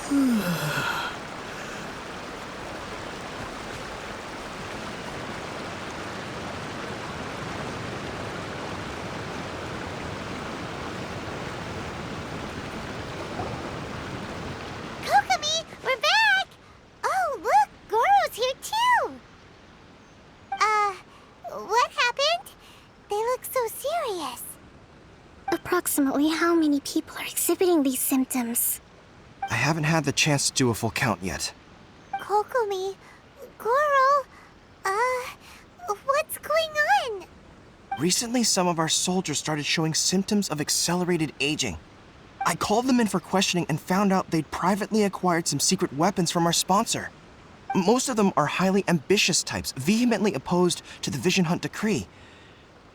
Kokomi, we're back! Oh, look, Gorou's here too! What happened? They look so serious. Approximately how many people are exhibiting these symptoms? I haven't had the chance to do a full count yet. Kokomi, Gorou, what's going on? Recently, some of our soldiers started showing symptoms of accelerated aging. I called them in for questioning and found out they'd privately acquired some secret weapons from our sponsor. Most of them are highly ambitious types, vehemently opposed to the Vision Hunt decree.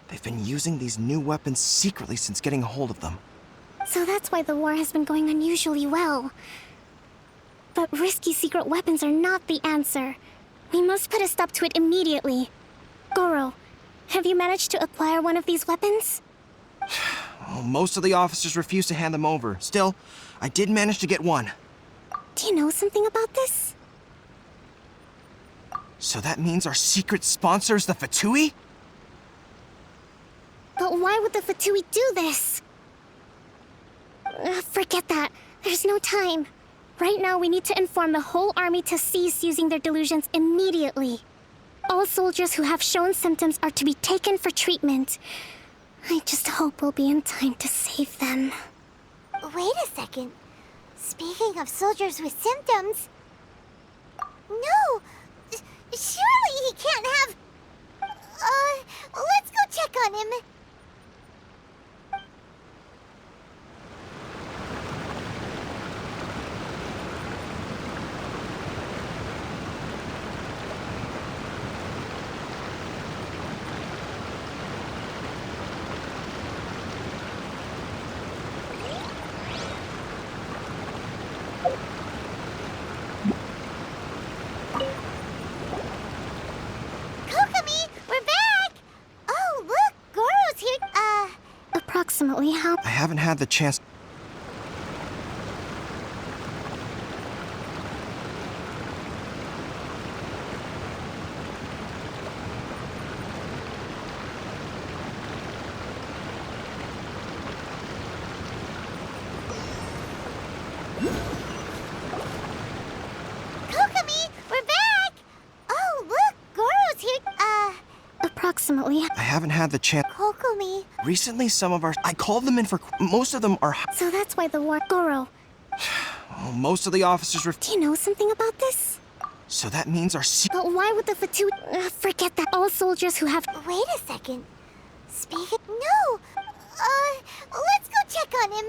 They've been using these new weapons secretly since getting a hold of them. So that's why the war has been going unusually well. But risky secret weapons are not the answer. We must put a stop to it immediately. Gorou, have you managed to acquire one of these weapons? Well, most of the officers refused to hand them over. Still, I did manage to get one. Do you know something about this? So that means our secret sponsor is the Fatui? But why would the Fatui do this? Forget that. There's no time. Right now, we need to inform the whole army to cease using their delusions immediately. All soldiers who have shown symptoms are to be taken for treatment. I just hope we'll be in time to save them. Wait a second. Speaking of soldiers with symptoms... No! Surely he can't have... let's go check on him. Kokomi, we're back! Oh, look, Gorou's here. Approximately how... I haven't had the chance. Kokomi, we're back! Oh, look, Gorou's here. Approximately... I haven't had the chance. Kokomi. Recently, some of our... I called them in for... Most of them are... So that's why the war... Gorou, Well, most of the officers do you know something about this? So that means our secret... But why would the Fatui... forget that. All soldiers who have... Wait a second. Speaking... No! Let's go check on him.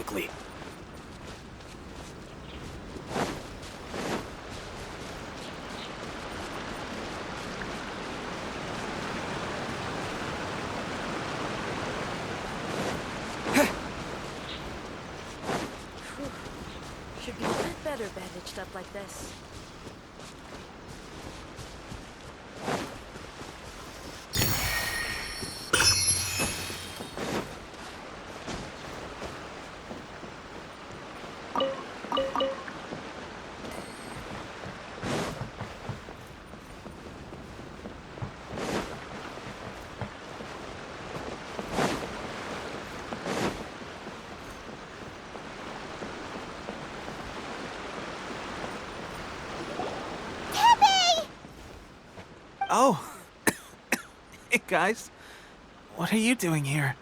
quickly. Should be a bit better bandaged up like this. Oh! Hey, guys. What are you doing here?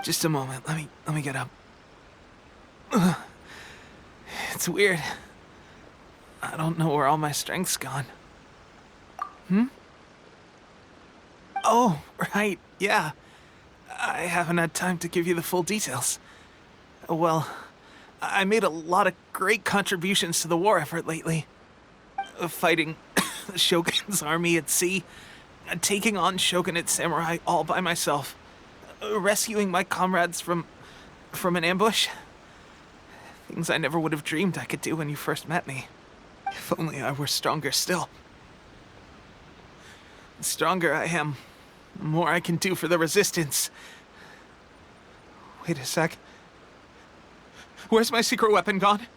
Just a moment. Let me get up. Ugh. It's weird. I don't know where all my strength's gone. Oh, right. Yeah. I haven't had time to give you the full details. Well, I made a lot of great contributions to the war effort lately. Fighting the Shogun's army at sea, taking on Shogunate samurai all by myself, rescuing my comrades from an ambush. Things I never would have dreamed I could do when you first met me. If only I were stronger still. The stronger I am, the more I can do for the Resistance. Wait a sec. Where's my secret weapon gone?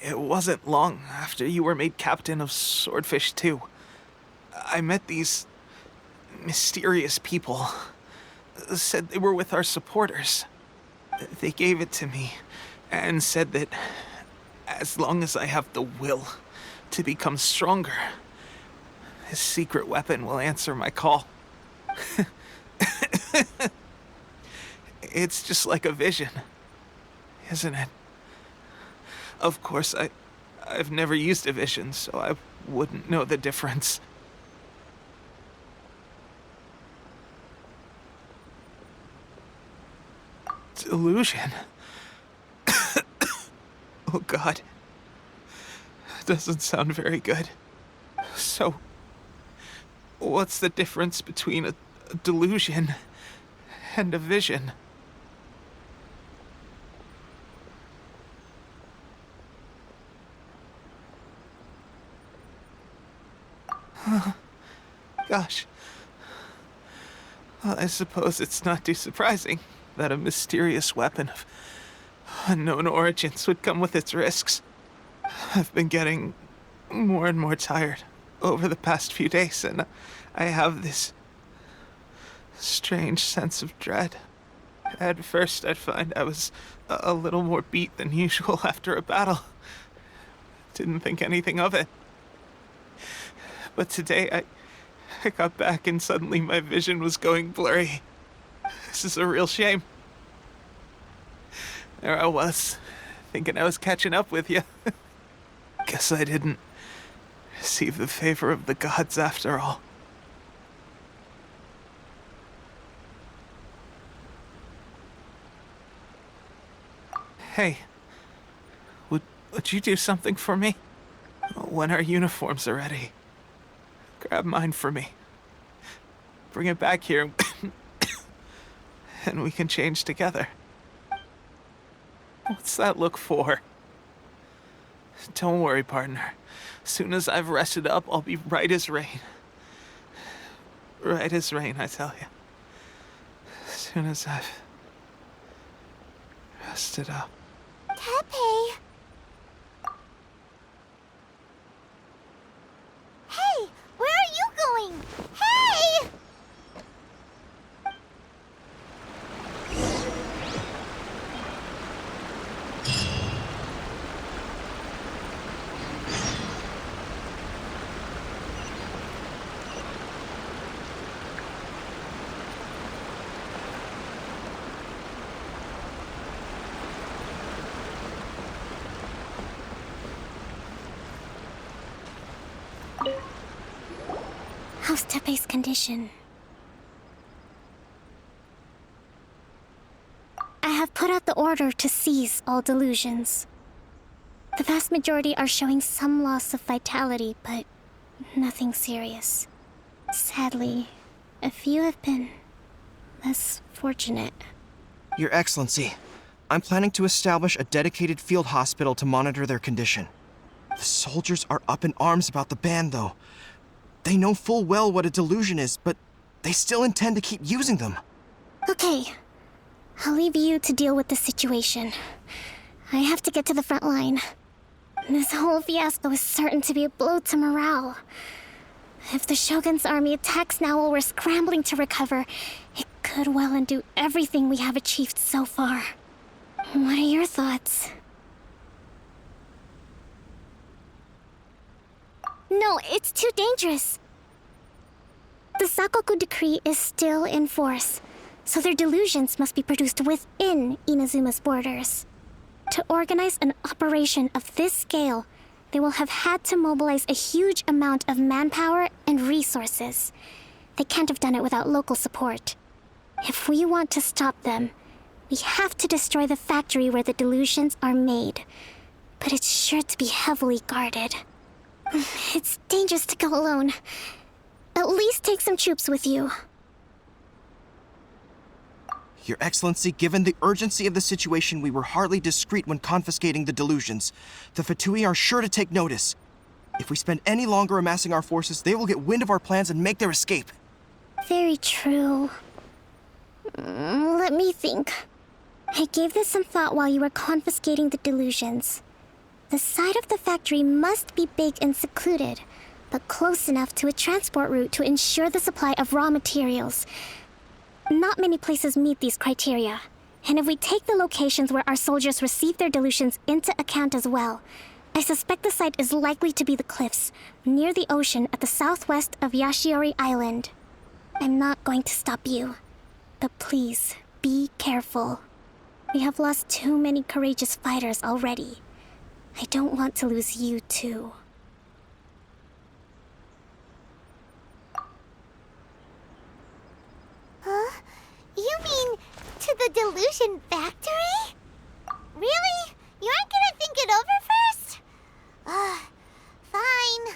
It wasn't long after you were made captain of Swordfish 2. I met these mysterious people. Said they were with our supporters. They gave it to me and said that as long as I have the will to become stronger, this secret weapon will answer my call. It's just like a vision, isn't it? Of course, I've never used a vision, so I wouldn't know the difference. Delusion? Oh God. That doesn't sound very good. So, what's the difference between a delusion and a vision? Gosh. Well, I suppose it's not too surprising that a mysterious weapon of unknown origins would come with its risks. I've been getting more and more tired over the past few days, and I have this strange sense of dread. At first, I'd find I was a little more beat than usual after a battle. Didn't think anything of it. But today, I got back and suddenly my vision was going blurry. This is a real shame. There I was, thinking I was catching up with you. Guess I didn't receive the favor of the gods after all. Hey, would you do something for me? When our uniforms are ready, grab mine for me. Bring it back here, and we can change together. What's that look for? Don't worry, partner. As soon as I've rested up, I'll be right as rain. Right as rain, I tell you. As soon as I've rested up. Tepe! Hey! Where are you going? Hey! How's Tepe's condition? harder to seize all delusions. The vast majority are showing some loss of vitality, but nothing serious. Sadly, a few have been less fortunate. Your Excellency, I'm planning to establish a dedicated field hospital to monitor their condition. The soldiers are up in arms about the ban, though. They know full well what a delusion is, but they still intend to keep using them. Okay, I'll leave you to deal with the situation. I have to get to the front line. This whole fiasco is certain to be a blow to morale. If the Shogun's army attacks now while we're scrambling to recover, it could well undo everything we have achieved so far. What are your thoughts? No, it's too dangerous. The Sakoku decree is still in force, so their delusions must be produced within Inazuma's borders. To organize an operation of this scale, they will have had to mobilize a huge amount of manpower and resources. They can't have done it without local support. If we want to stop them, we have to destroy the factory where the delusions are made. But it's sure to be heavily guarded. It's dangerous to go alone. At least take some troops with you. Your Excellency, given the urgency of the situation, we were hardly discreet when confiscating the delusions. The Fatui are sure to take notice. If we spend any longer amassing our forces, they will get wind of our plans and make their escape. Very true. Let me think. I gave this some thought while you were confiscating the delusions. The side of the factory must be big and secluded, but close enough to a transport route to ensure the supply of raw materials. Not many places meet these criteria, and if we take the locations where our soldiers receive their delusions into account as well, I suspect the site is likely to be the cliffs, near the ocean at the southwest of Yashiori Island. I'm not going to stop you, but please, be careful. We have lost too many courageous fighters already. I don't want to lose you too. Huh? You mean to the delusion factory? Really? You aren't gonna think it over first? Fine.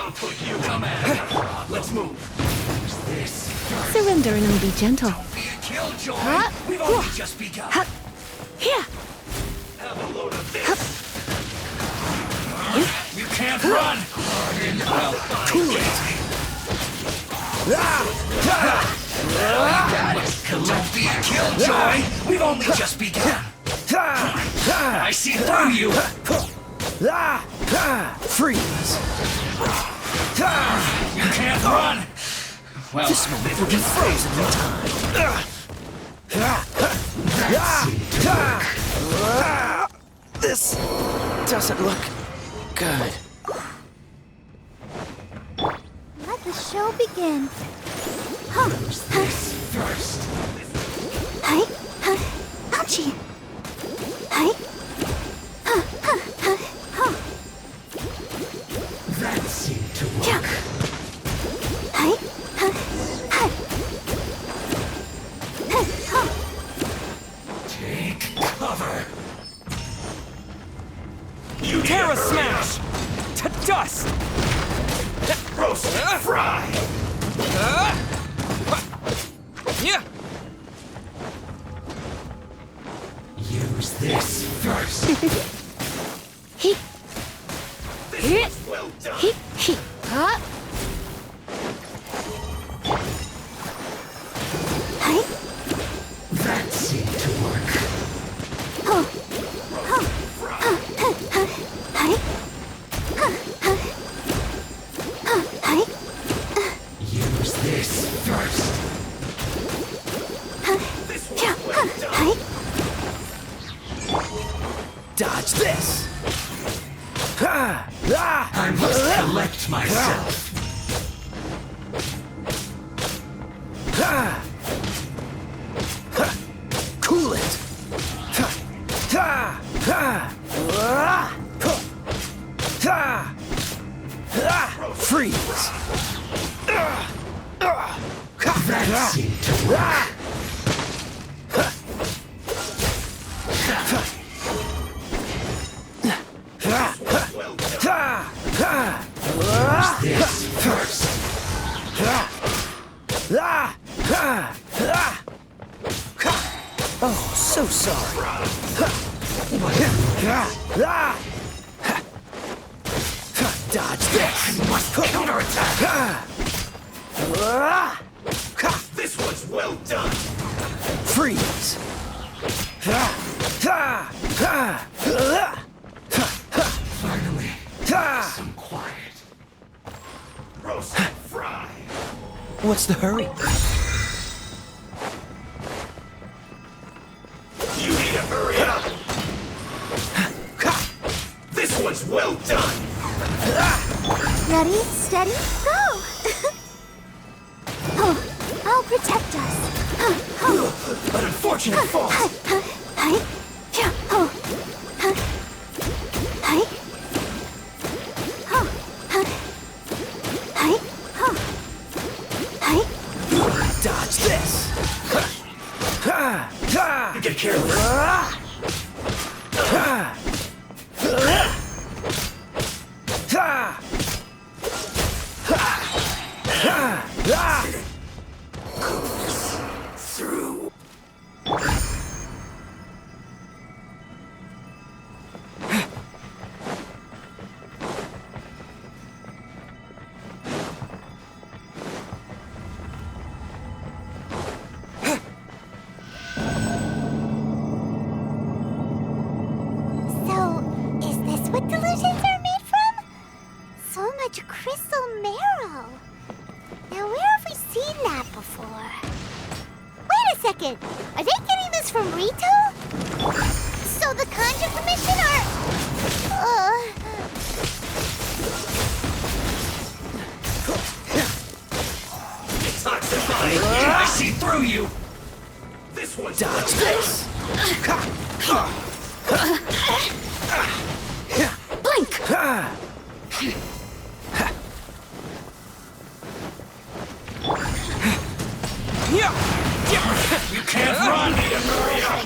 I'll put you on that. Let's move. Surrender and I'll be gentle. Be a killjoy. We've only just begun. Here! Have a load of this. You can't run. Cool it. Don't be a killjoy. We've only just begun. I see through you. Freeze! You can't run. Well, This moment will be frozen in time. This doesn't look good. Let the show begin. first. Hi. Ouchie. Hi. That seemed to work. Hi. Take cover. You Terra never smash! To dust! roast and fry. Yeah! Use this first. Well done. That seemed to work. Use this first. This one's well done. Dodge this! I must collect myself. Cool it! Freeze! That seemed to work. Use this first. Oh, so sorry. Dodge this! I must counterattack. This one's well done. Freeze! Finally, some quiet. Roast and fry. What's the hurry? You need to hurry up. This one's well done. Ready, steady, go! I'll protect us. An unfortunate fault. Dodge this! You get careless. Through. So, is this what delusions are made from? So much crystal marrow. Now, where have we seen that before? Wait a second. Are they getting this from Rito? So the Conjure Commission are... Detoxify. I see through you. This one's Dodge this! Blink! You can't run. Hurry up.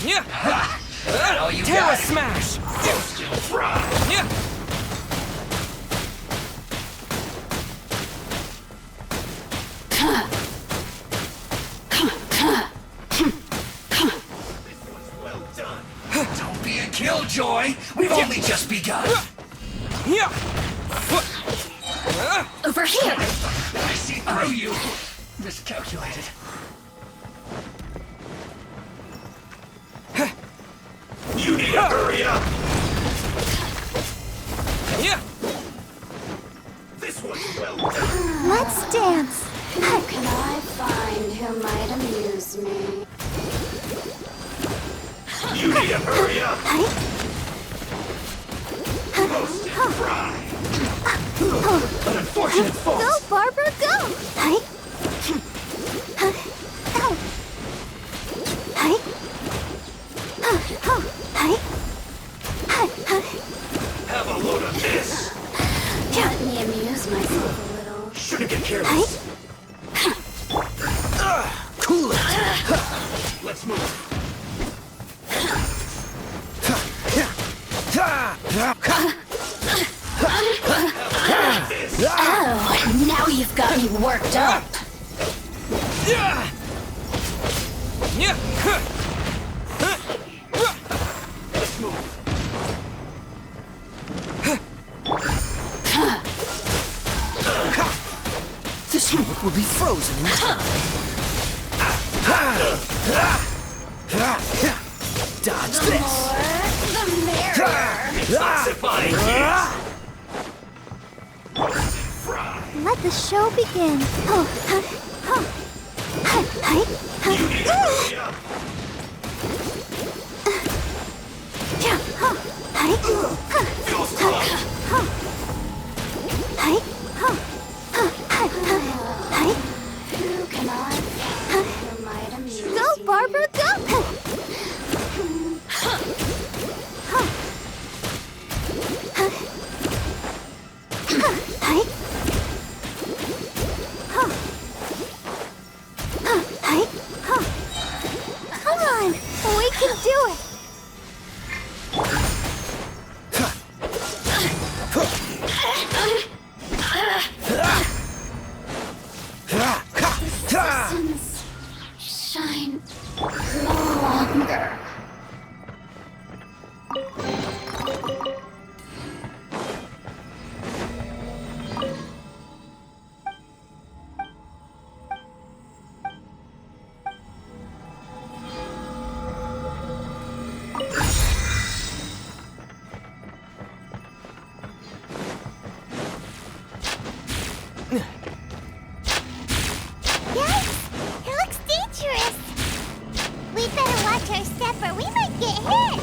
Yeah! Now you Terra got it. Smash! Still fry. Yeah! Well done. Don't be a killjoy. We've only just begun. Yeah! Over here! I see through you. Miscalculated. You need to hurry up. Yeah! This one's well done. Let's dance. Who can I find who might amuse me? You need to hurry up. Roast and fry. An unfortunate fault. Go, Barbara, go! Hi. Ow. Hi. Hi. Have a load of this. Let me amuse myself a little. Shouldn't get careless. Cool it! Let's move. Oh, now you've got me worked up. Yeah! Yeah! Let's move. This move will be frozen in time. Dodge this! The merrier. Classifying kids. Roast and fry. Let the show begin. You need to hurry up. Feels tough. Who can I find who might amuse me? Go, Barbara, go! Come on, we can do it. Systems shine no longer. Yikes! It looks dangerous. We better watch our step or we might get hit.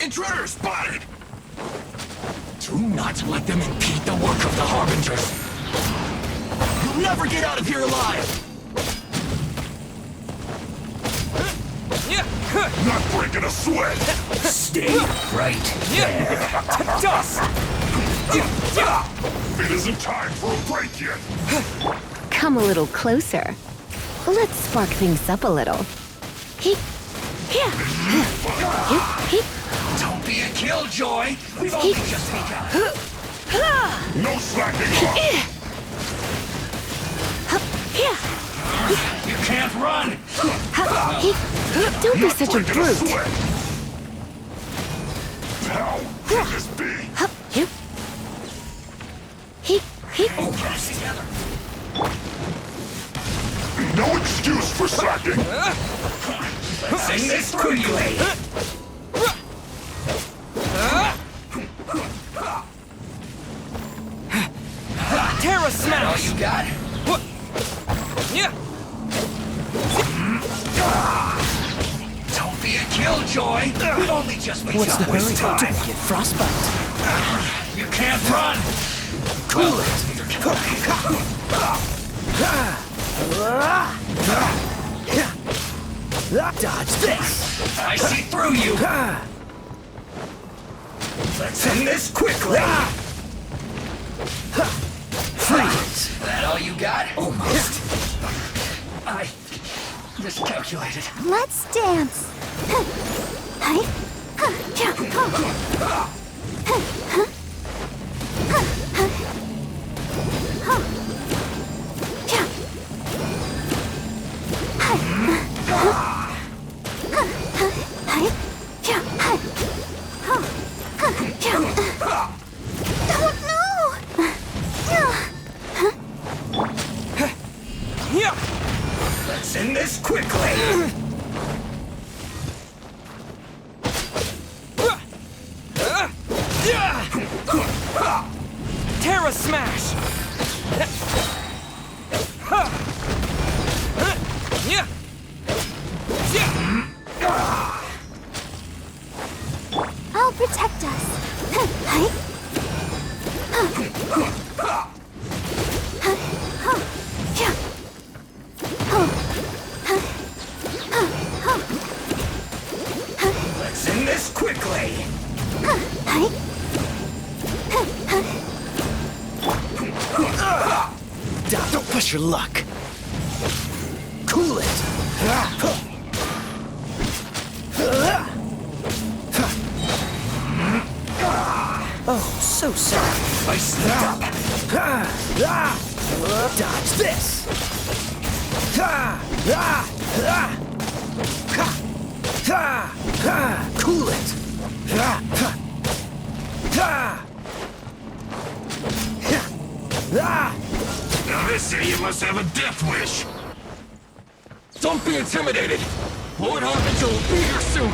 Intruder spotted! Do not let them impede the work of the Harbingers. You'll never get out of here alive! Yeah! Not breaking a sweat! Stay right there. Dust! It isn't time for a break yet! Come a little closer. Let's spark things up a little. Don't be a killjoy! We've only just begun! No slacking off! You can't run! Don't be such a brute. How can this be? Oh, get us together! No excuse for slacking! Let's sing this quickly! Terra Is that all Smash! you got? Yeah! Don't be a killjoy! We've only just begun! What's the hurry? Waste time. Don't get frostbite. You can't run! Cool it! Dodge this! I see through you! Let's end this quickly! Freeze! That all you got? Almost. I miscalculated. Let's dance. Yeah! Let's end this quickly! Terra Smash! Yeah! I'll protect us. Let's end this quickly! Don't push your luck. Cool it. Oh, so sorry. I slipped up! Dodge this. Cool it. Now this idiot must have a death wish! Don't be intimidated! Lord Harbinger will be here soon!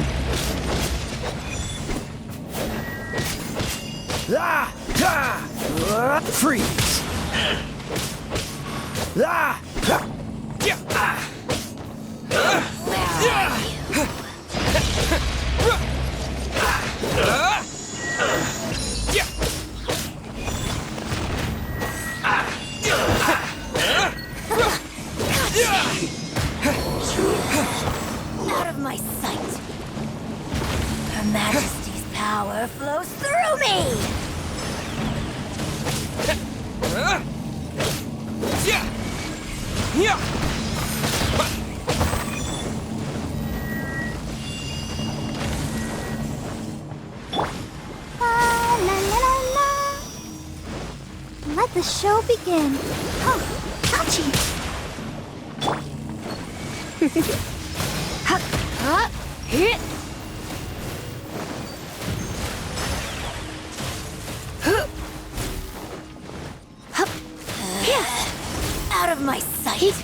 Freeze. Out of my sight. Her Majesty's power flows through me. La la la la. Let the show begin. Oh, ouchie. Out of my sight.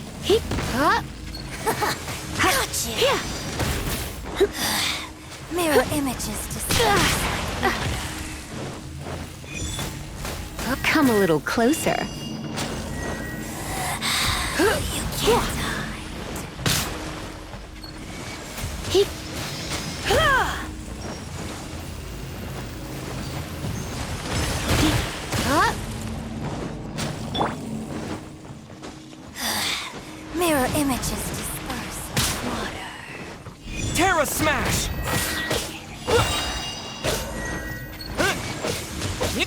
Gotcha. Mirror images disguised. Come a little closer. You can't hide. Mirror images dispersed like water. Terra Smash.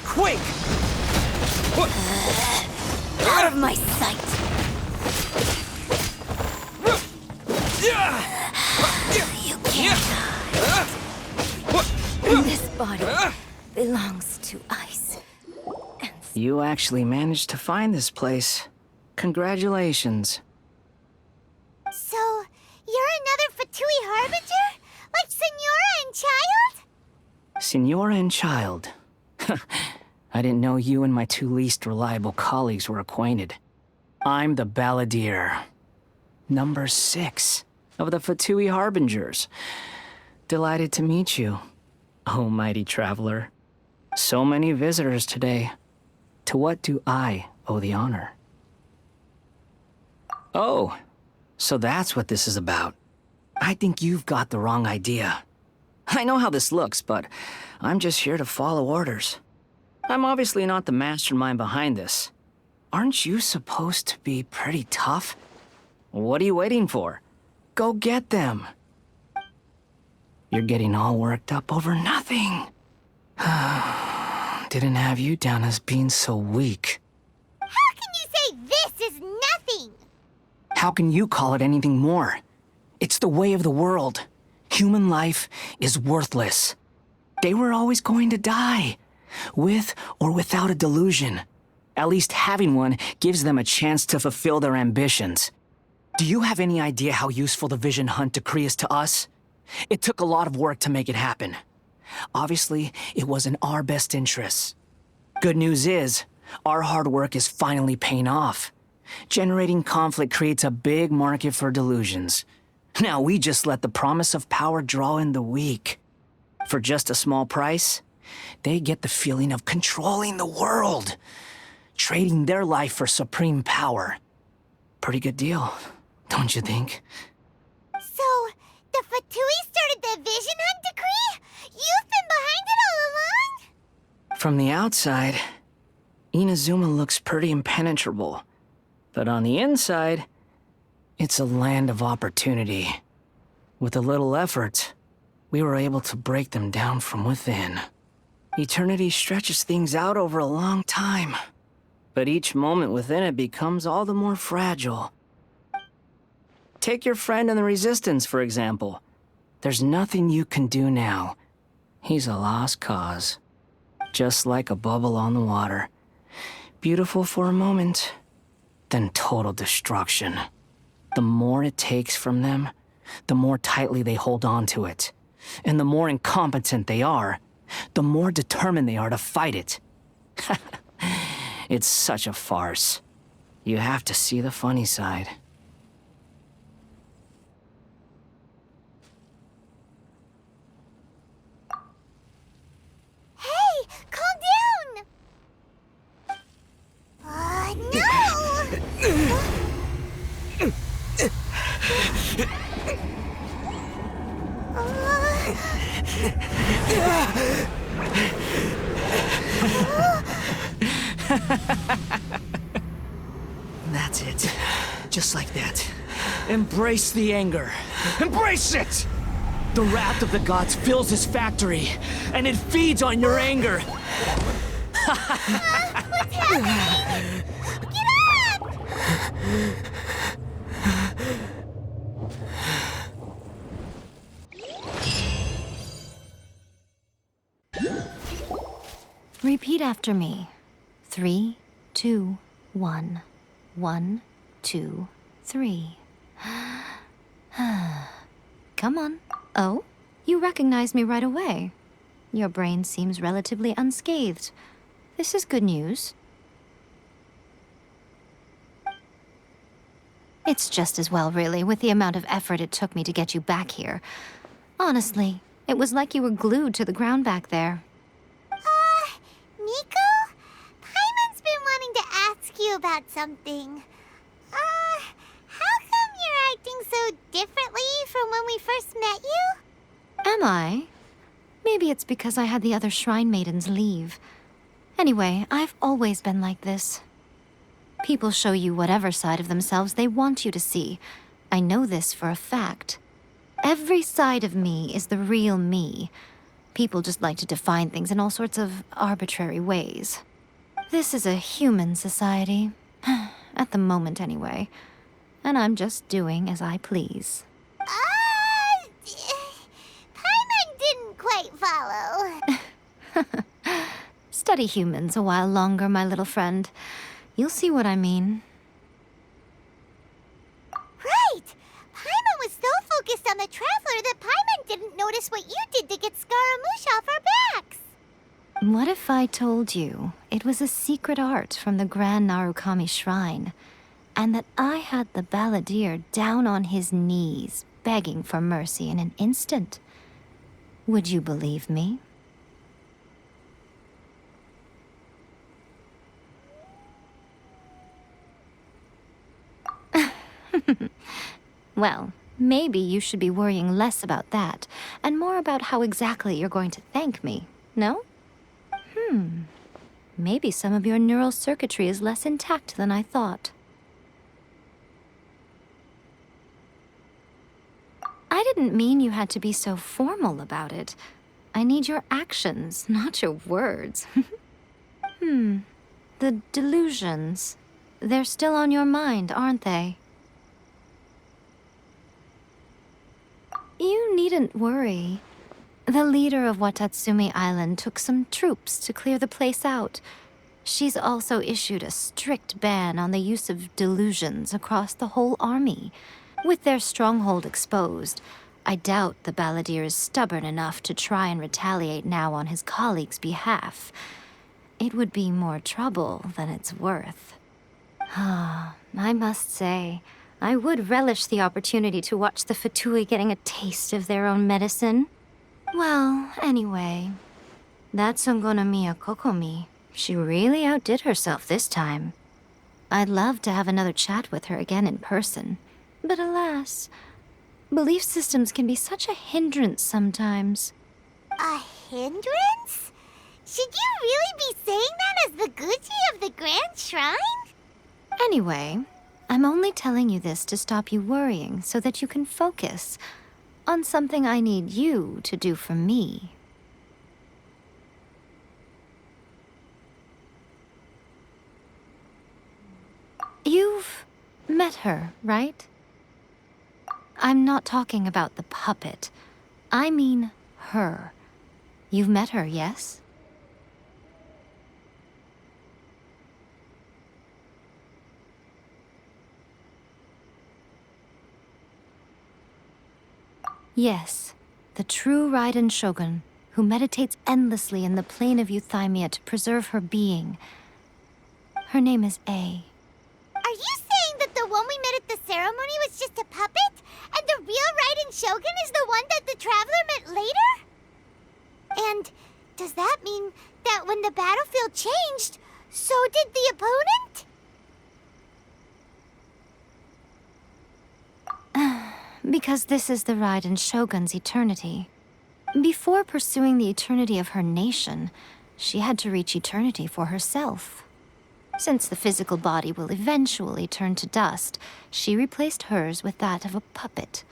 Quake. Out of my sight. belongs to ice. You actually managed to find this place. Congratulations. So, you're another Fatui Harbinger? Like Senora and Child? Senora and Child. I didn't know you and my two least reliable colleagues were acquainted. I'm the Balladeer. Number 6 of the Fatui Harbingers. Delighted to meet you, oh mighty traveler. So many visitors today. To what do I owe the honor? Oh, so that's what this is about. I think you've got the wrong idea. I know how this looks, but I'm just here to follow orders. I'm obviously not the mastermind behind this. Aren't you supposed to be pretty tough? What are you waiting for? Go get them. You're getting all worked up over nothing. Didn't have you down as being so weak. How can you say this is nothing? How can you call it anything more? It's the way of the world. Human life is worthless. They were always going to die, with or without a delusion. At least having one gives them a chance to fulfill their ambitions. Do you have any idea how useful the Vision Hunt decree is to us? It took a lot of work to make it happen. Obviously, it was in our best interests. Good news is, our hard work is finally paying off. Generating conflict creates a big market for delusions. Now we just let the promise of power draw in the weak. For just a small price, they get the feeling of controlling the world, trading their life for supreme power. Pretty good deal, don't you think? So, the Fatui started the Vision Hunt decree? You've been behind it all along? From the outside, Inazuma looks pretty impenetrable. But on the inside, it's a land of opportunity. With a little effort, we were able to break them down from within. Eternity stretches things out over a long time, but each moment within it becomes all the more fragile. Take your friend in the Resistance, for example. There's nothing you can do now. He's a lost cause. Just like a bubble on the water. Beautiful for a moment, then total destruction. The more it takes from them, the more tightly they hold on to it. And the more incompetent they are, the more determined they are to fight it. It's such a farce. You have to see the funny side. Hey, calm down! No! That's it. Just like that. Embrace the anger. Embrace it! The wrath of the gods fills this factory, and it feeds on your anger. What's happening? Get up! Repeat after me. 3, 2, 1. 1, 2, 3. Come on. Oh, you recognize me right away. Your brain seems relatively unscathed. This is good news. It's just as well, really, with the amount of effort it took me to get you back here. Honestly, it was like you were glued to the ground back there. Miko? Paimon's been wanting to ask you about something. How come you're acting so differently from when we first met you? Am I? Maybe it's because I had the other Shrine Maidens leave. Anyway, I've always been like this. People show you whatever side of themselves they want you to see. I know this for a fact. Every side of me is the real me. People just like to define things in all sorts of arbitrary ways. This is a human society. At the moment, anyway. And I'm just doing as I please. Paimon didn't quite follow. Study humans a while longer, my little friend. You'll see what I mean. Right! Paimon was so focused on the Traveler that Paimon didn't notice what you did to get Scaramouche off our backs! What if I told you it was a secret art from the Grand Narukami Shrine, and that I had the balladeer down on his knees, begging for mercy in an instant? Would you believe me? Well, maybe you should be worrying less about that, and more about how exactly you're going to thank me, no? Maybe some of your neural circuitry is less intact than I thought. I didn't mean you had to be so formal about it. I need your actions, not your words. The delusions. They're still on your mind, aren't they? You needn't worry. The leader of Watatsumi Island took some troops to clear the place out. She's also issued a strict ban on the use of delusions across the whole army. With their stronghold exposed, I doubt the balladeer is stubborn enough to try and retaliate now on his colleagues' behalf. It would be more trouble than it's worth. I must say, I would relish the opportunity to watch the Fatui getting a taste of their own medicine. Well, anyway, that Sangonomiya Kokomi, she really outdid herself this time. I'd love to have another chat with her again in person, but alas, belief systems can be such a hindrance sometimes. A hindrance? Should you really be saying that as the Gucci of the Grand Shrine? Anyway, I'm only telling you this to stop you worrying so that you can focus on something I need you to do for me. You've met her, right? I'm not talking about the puppet. I mean her. You've met her, yes? Yes, the true Raiden Shogun, who meditates endlessly in the plane of Euthymia to preserve her being. Her name is A. Are you saying that the one we met at the ceremony was just a puppet? And the real Raiden Shogun is the one that the Traveler met later? And does that mean that when the battlefield changed, so did the opponent? Because this is the Raiden Shogun's eternity. Before pursuing the eternity of her nation, she had to reach eternity for herself. Since the physical body will eventually turn to dust, she replaced hers with that of a puppet.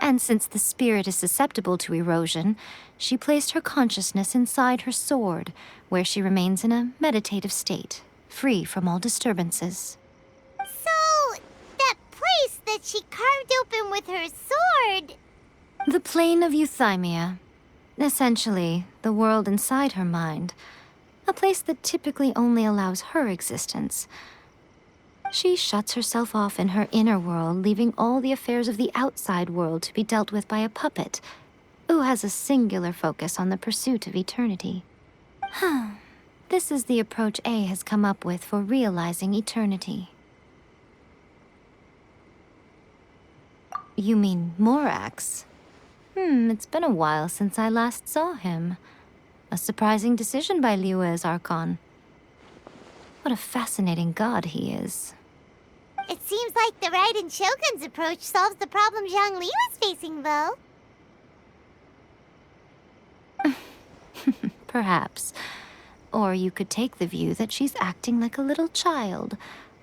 And since the spirit is susceptible to erosion, she placed her consciousness inside her sword, where she remains in a meditative state, free from all disturbances. So, that place that she carved open with her sword... The plane of Euthymia. Essentially, the world inside her mind. A place that typically only allows her existence. She shuts herself off in her inner world, leaving all the affairs of the outside world to be dealt with by a puppet, who has a singular focus on the pursuit of eternity. This is the approach A has come up with for realizing eternity. You mean Morax? It's been a while since I last saw him. A surprising decision by Liyue's Archon. What a fascinating god he is. It seems like the Raiden Shogun's approach solves the problem Zhongli was facing, though. Perhaps. Or you could take the view that she's acting like a little child,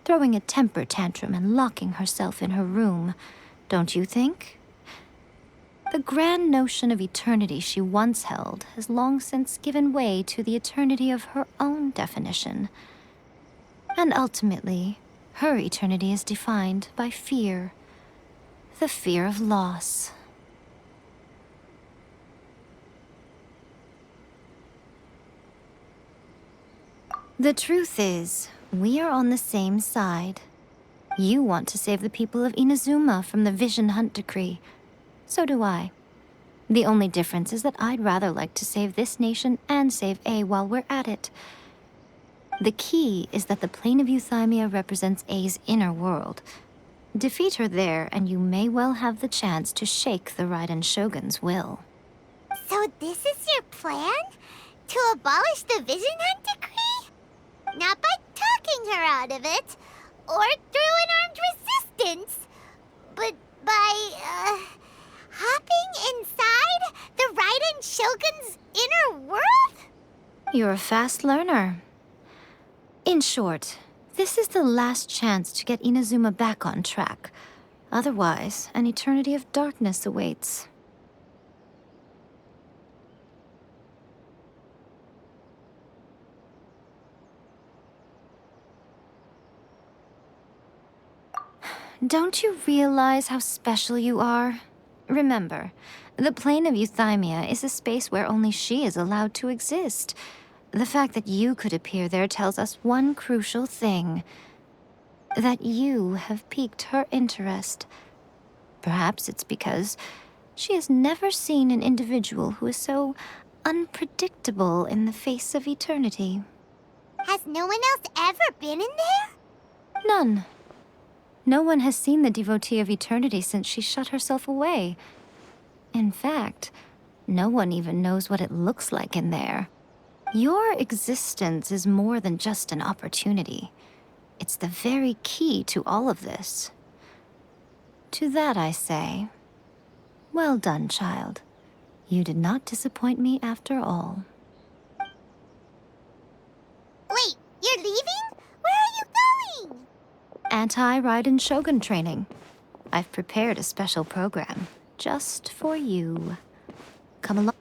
throwing a temper tantrum and locking herself in her room. Don't you think? The grand notion of eternity she once held has long since given way to the eternity of her own definition. And ultimately, her eternity is defined by fear. The fear of loss. The truth is, we are on the same side. You want to save the people of Inazuma from the Vision Hunt decree. So do I. The only difference is that I'd rather like to save this nation and save A while we're at it. The key is that the plane of Euthymia represents A's inner world. Defeat her there, and you may well have the chance to shake the Raiden Shogun's will. So this is your plan? To abolish the Vision Hunt decree? Not by talking her out of it, or through an armed resistance, but by, hopping inside the Raiden Shogun's inner world? You're a fast learner. In short, this is the last chance to get Inazuma back on track. Otherwise, an eternity of darkness awaits. Don't you realize how special you are? Remember, the plane of Euthymia is a space where only she is allowed to exist. The fact that you could appear there tells us one crucial thing. That you have piqued her interest. Perhaps it's because she has never seen an individual who is so unpredictable in the face of eternity. Has no one else ever been in there? None. No one has seen the devotee of eternity since she shut herself away. In fact, no one even knows what it looks like in there. Your existence is more than just an opportunity. It's the very key to all of this. To that I say, well done, child. You did not disappoint me after all. Wait, you're leaving? Where are you going? Anti-Raiden Shogun training. I've prepared a special program just for you. Come along.